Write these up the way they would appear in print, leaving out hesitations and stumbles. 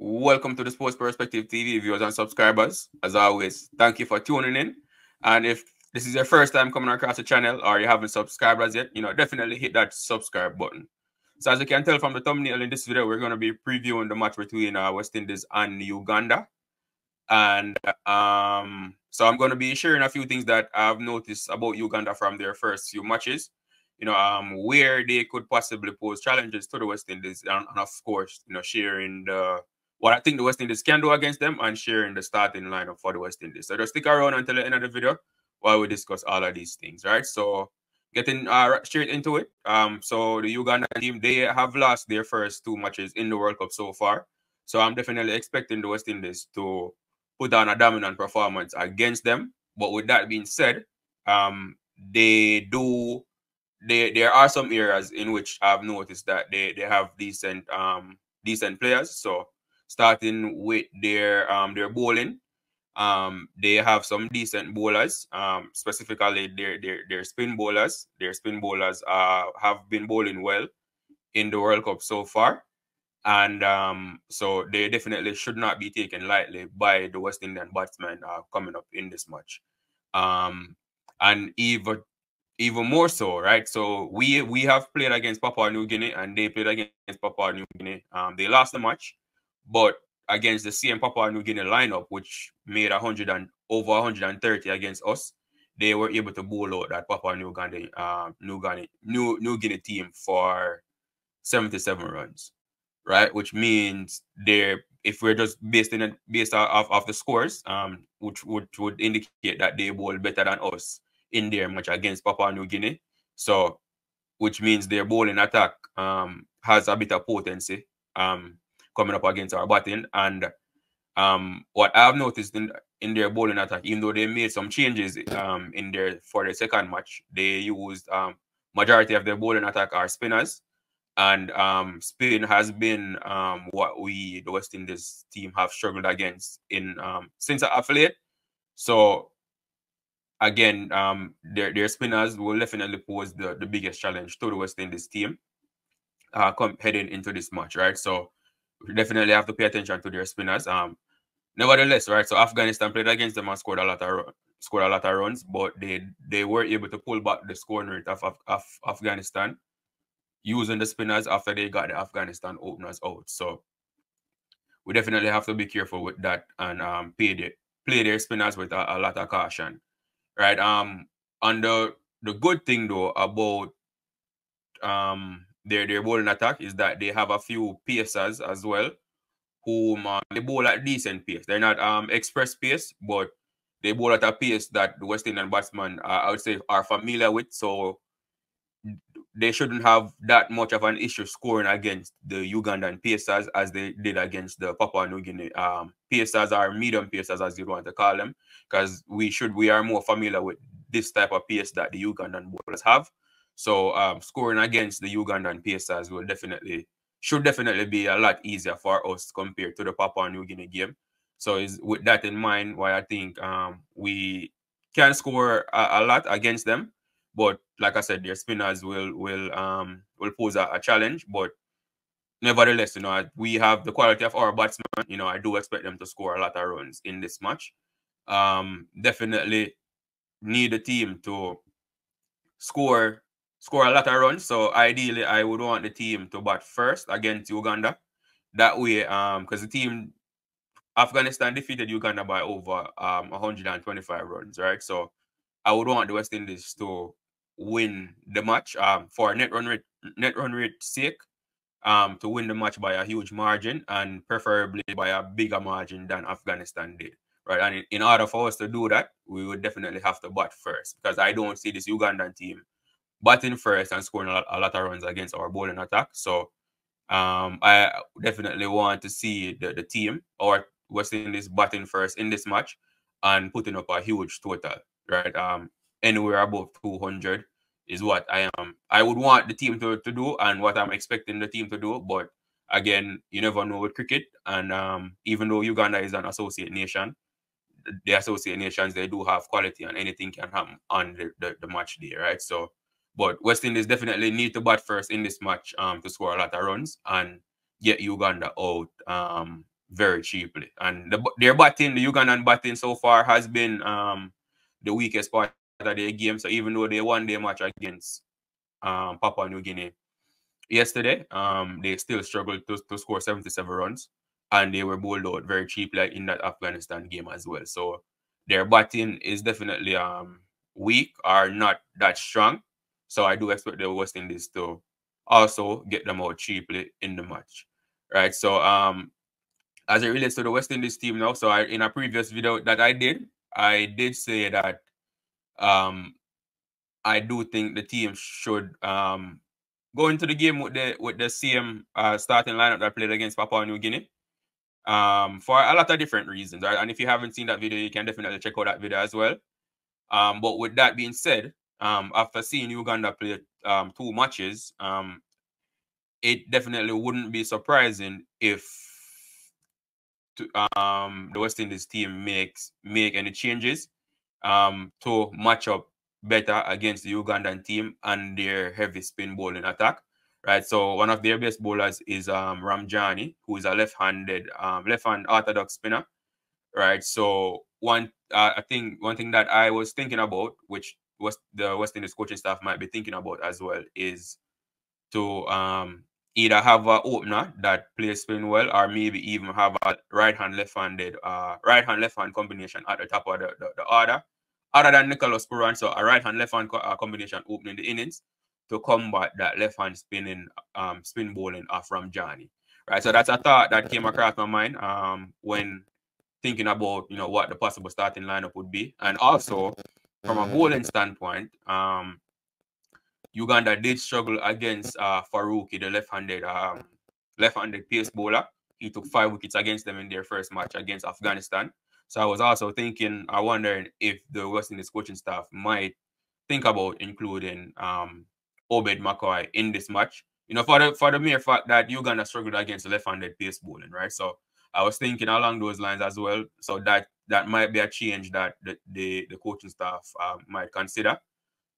Welcome to the Sports Perspective TV viewers and subscribers. As always, thank you for tuning in. And if this is your first time coming across the channel or you haven't subscribed as yet, definitely hit that subscribe button. So as you can tell from the thumbnail in this video, we're going to be previewing the match between West Indies and Uganda. And so I'm going to be sharing a few things that I've noticed about Uganda from their first few matches, where they could possibly pose challenges to the West Indies, and of course, sharing what I think the West Indies can do against them and sharing the starting lineup for the West Indies. So just stick around until the end of the video while we discuss all of these things, right? So getting straight into it. So the Uganda team, they have lost their first two matches in the World Cup so far. So I'm definitely expecting the West Indies to put on a dominant performance against them. But with that being said, there are some areas in which I've noticed that they have decent players. So starting with their bowling, they have some decent bowlers, specifically their spin bowlers. Their spin bowlers have been bowling well in the World Cup so far. And so they definitely should not be taken lightly by the West Indian batsmen coming up in this match. And even more so, right? So we have played against Papua New Guinea and they played against Papua New Guinea. They lost the match, but against the same Papua New Guinea lineup, which made over 130 against us, they were able to bowl out that Papua New Guinea team for 77 runs, right? Which means if we're just based off the scores, which would indicate that they bowl better than us in their match against Papua New Guinea. So, which means their bowling attack has a bit of potency coming up against our batting. And what I've noticed in their bowling attack, even though they made some changes for their second match, they used majority of their bowling attack are spinners. And spin has been what the West Indies team have struggled against since of late. So again, their spinners will definitely pose the biggest challenge to the West Indies team heading into this match, right? So we definitely have to pay attention to their spinners. Nevertheless, right? So Afghanistan played against them and scored a lot of runs, but they were able to pull back the scoring rate of Afghanistan using the spinners after they got the Afghanistan openers out. So we definitely have to be careful with that and play their spinners with a lot of caution, right? And the good thing though about their bowling attack is that they have a few pacers as well, whom they bowl at decent pace. They're not express pace, but they bowl at a pace that the West Indian batsmen I would say are familiar with. So they shouldn't have that much of an issue scoring against the Ugandan pacers as they did against the Papua New Guinea pacers, or medium pacers as you want to call them, because we are more familiar with this type of pace that the Ugandan bowlers have. So scoring against the Ugandan pacers should definitely be a lot easier for us compared to the Papua New Guinea game. So is with that in mind why I think we can score a lot against them. But like I said, their spinners will pose a challenge. But nevertheless, we have the quality of our batsmen. I do expect them to score a lot of runs in this match. Definitely need the team to score a lot of runs. So ideally, I would want the team to bat first against Uganda. That way, because the team Afghanistan defeated Uganda by over 125 runs, right? So I would want the West Indies to win the match for net run rate sake, to win the match by a huge margin and preferably by a bigger margin than Afghanistan did, right? And in order for us to do that, we would definitely have to bat first, because I don't see this Ugandan team batting first and scoring a lot of runs against our bowling attack. So I definitely want to see the team or West Indies batting first in this match and putting up a huge total, right? Anywhere above 200 is what I would want the team to do and what I'm expecting the team to do. But again, you never know with cricket. And even though Uganda is an associate nation, the associate nations, they do have quality and anything can happen on the match day, right? So, but West Indies definitely need to bat first in this match to score a lot of runs and get Uganda out very cheaply. And their batting, the Ugandan batting so far has been the weakest part of their game. So even though they won their match against Papua New Guinea yesterday, they still struggled to score 77 runs, and they were bowled out very cheaply in that Afghanistan game as well. So their batting is definitely weak or not that strong. So I do expect the West Indies to also get them out cheaply in the match. Right. So as it relates to the West Indies team now, so in a previous video that I did say that I do think the team should go into the game with the same starting lineup that played against Papua New Guinea. For a lot of different reasons. Right? And if you haven't seen that video, you can definitely check out that video as well. But with that being said, after seeing Uganda play 2 matches, it definitely wouldn't be surprising if the West Indies team make any changes to match up better against the Ugandan team and their heavy spin bowling attack. Right. So one of their best bowlers is Ramjani, who is a left-hand orthodox spinner. Right. So I think one thing that I was thinking about, which was the West Indies coaching staff might be thinking about as well, is to either have an opener that plays spin well, or maybe even have a right hand left hand combination at the top of the order, other than Nicholas Pooran. So a right hand left hand combination opening the innings to combat that left hand spin bowling from Johnny. Right. So that's a thought that came across my mind when thinking about what the possible starting lineup would be. And also from a bowling standpoint, Uganda did struggle against Faruqi, the left-handed pace bowler. He took 5 wickets against them in their first match against Afghanistan. So I was also wondering if the West Indies coaching staff might think about including Obed McCoy in this match. For the mere fact that Uganda struggled against left-handed pace bowling, right? So I was thinking along those lines as well. So that might be a change that the coaching staff might consider.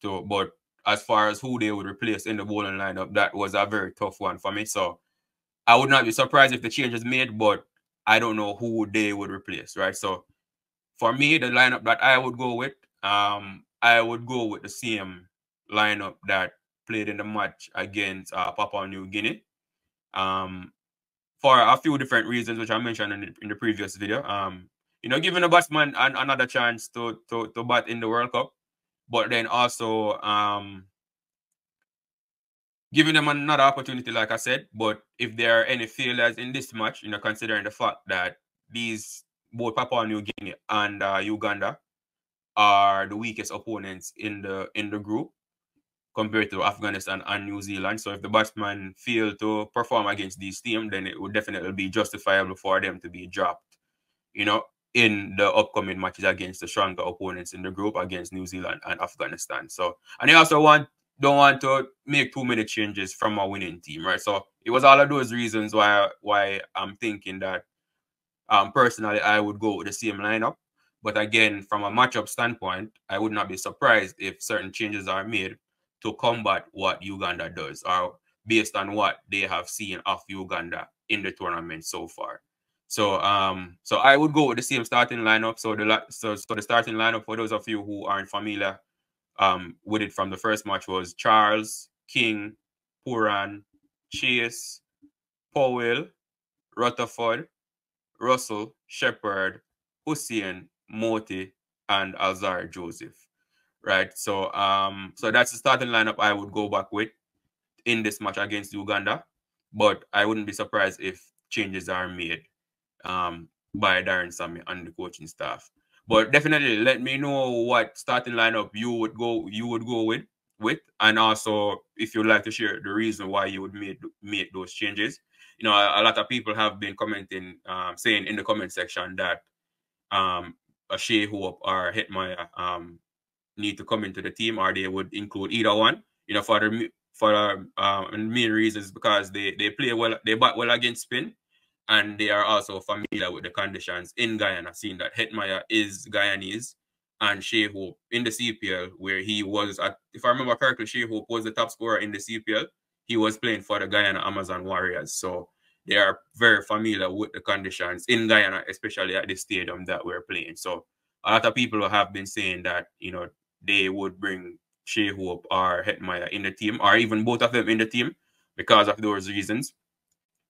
But as far as who they would replace in the bowling lineup, that was a very tough one for me. So I would not be surprised if the change is made, but I don't know who they would replace, right? So for me, the lineup that I would go with, I would go with the same lineup that played in the match against Papua New Guinea. For a few different reasons, which I mentioned in the previous video. Giving the batsman another chance to bat in the World Cup, but then also giving them another opportunity, like I said. But if there are any failures in this match, considering the fact that both Papua New Guinea and Uganda are the weakest opponents in the group compared to Afghanistan and New Zealand. So if the batsmen fail to perform against these teams, then it would definitely be justifiable for them to be dropped, in the upcoming matches against the stronger opponents in the group, against New Zealand and Afghanistan. So, and they also don't want to make too many changes from a winning team, right? So it was all of those reasons why I'm thinking that personally I would go with the same lineup. But again, from a matchup standpoint, I would not be surprised if certain changes are made to combat what Uganda does, or based on what they have seen of Uganda in the tournament so far. So I would go with the same starting lineup. So the starting lineup, for those of you who aren't familiar with it from the first match, was Charles, King, Pooran, Chase, Powell, Rutherford, Russell, Shepherd, Hussein, Motie, and Shamar Joseph. Right. So so that's the starting lineup I would go back with in this match against Uganda. But I wouldn't be surprised if changes are made by Darren Sammy and the coaching staff. But definitely let me know what starting lineup you would go with, and also if you'd like to share the reason why you would make those changes. A lot of people have been commenting, saying in the comment section that a Shai Hope or Hetmaya need to come into the team, or they would include either one. For the main reasons, because they play well, they bat well against spin, and they are also familiar with the conditions in Guyana, seeing that Hetmaya is Guyanese, and Shai Hope in the CPL, where he was, if I remember correctly, Shai Hope was the top scorer in the CPL. He was playing for the Guyana Amazon Warriors. So they are very familiar with the conditions in Guyana, especially at the stadium that we're playing. So a lot of people have been saying that, you know, they would bring Shai Hope or Hetmyer in the team, or even both of them in the team because of those reasons.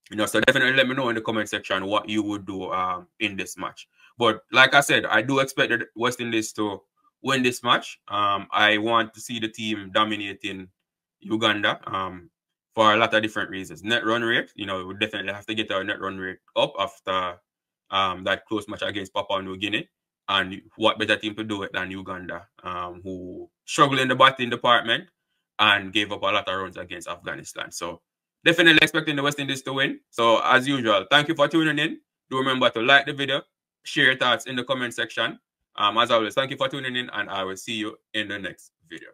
You know, so definitely let me know in the comment section what you would do in this match. But like I said, I do expect the West Indies to win this match. I want to see the team dominating Uganda for a lot of different reasons. Net run rate, you know, we definitely have to get our net run rate up after that close match against Papua New Guinea. And what better team to do it than Uganda, who struggled in the batting department and gave up a lot of runs against Afghanistan. So definitely expecting the West Indies to win. So as usual, thank you for tuning in. Do remember to like the video, share your thoughts in the comment section. As always, thank you for tuning in, and I will see you in the next video.